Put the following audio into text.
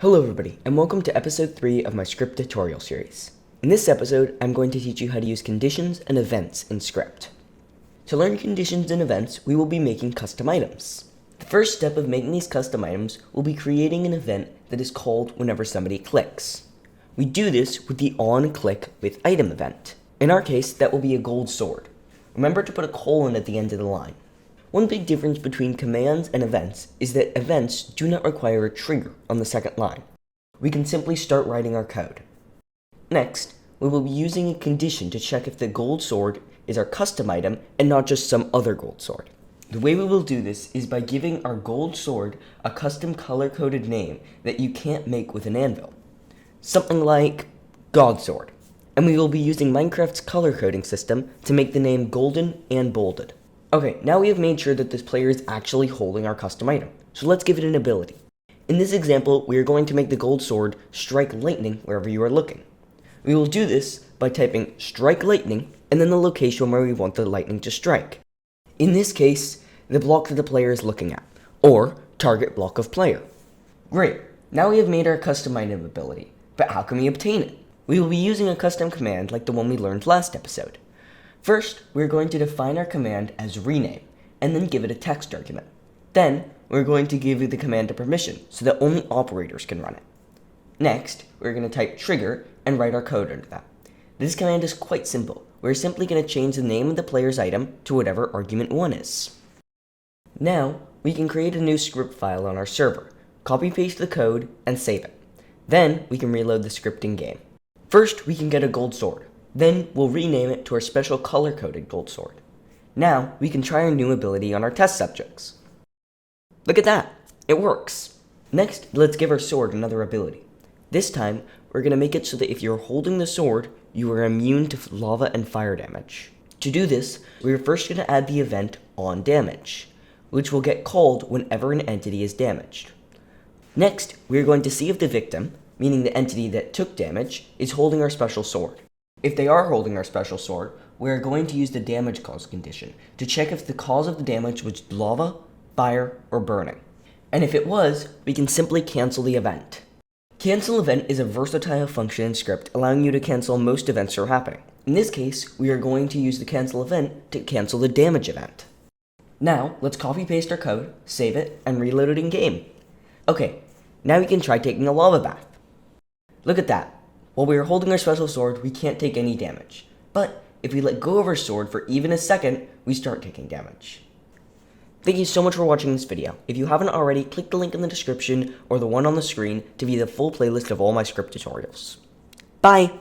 Hello everybody, and welcome to episode 3 of my Skript tutorial series. In this episode, I'm going to teach you how to use conditions and events in Skript. To learn conditions and events, we will be making custom items. The first step of making these custom items will be creating an event that is called whenever somebody clicks. We do this with the onClick with item event. In our case, that will be a gold sword. Remember to put a colon at the end of the line. One big difference between commands and events is that events do not require a trigger on the second line. We can simply start writing our code. Next, we will be using a condition to check if the gold sword is our custom item and not just some other gold sword. The way we will do this is by giving our gold sword a custom color-coded name that you can't make with an anvil. Something like God Sword. And we will be using Minecraft's color coding system to make the name golden and bolded. Okay, now we have made sure that this player is actually holding our custom item, so let's give it an ability. In this example, we are going to make the gold sword strike lightning wherever you are looking. We will do this by typing strike lightning and then the location where we want the lightning to strike. In this case, the block that the player is looking at, or target block of player. Great, now we have made our custom item ability, but how can we obtain it? We will be using a custom command like the one we learned last episode. First, we're going to define our command as rename, and then give it a text argument. Then, we're going to give the command a permission, so that only operators can run it. Next, we're going to type trigger and write our code under that. This command is quite simple. We're simply going to change the name of the player's item to whatever argument 1 is. Now, we can create a new script file on our server, copy-paste the code, and save it. Then, we can reload the script in game. First, we can get a gold sword. Then, we'll rename it to our special color-coded gold sword. Now, we can try our new ability on our test subjects. Look at that! It works! Next, let's give our sword another ability. This time, we're going to make it so that if you're holding the sword, you are immune to lava and fire damage. To do this, we're first going to add the event onDamage, which will get called whenever an entity is damaged. Next, we're going to see if the victim, meaning the entity that took damage, is holding our special sword. If they are holding our special sword, we are going to use the damage cause condition to check if the cause of the damage was lava, fire, or burning. And if it was, we can simply cancel the event. Cancel event is a versatile function in Skript allowing you to cancel most events that are happening. In this case, we are going to use the cancel event to cancel the damage event. Now, let's copy paste our code, save it, and reload it in game. Okay, now we can try taking a lava bath. Look at that. While we are holding our special sword, we can't take any damage. But if we let go of our sword for even a second, we start taking damage. Thank you so much for watching this video. If you haven't already, click the link in the description or the one on the screen to view the full playlist of all my Skript tutorials. Bye!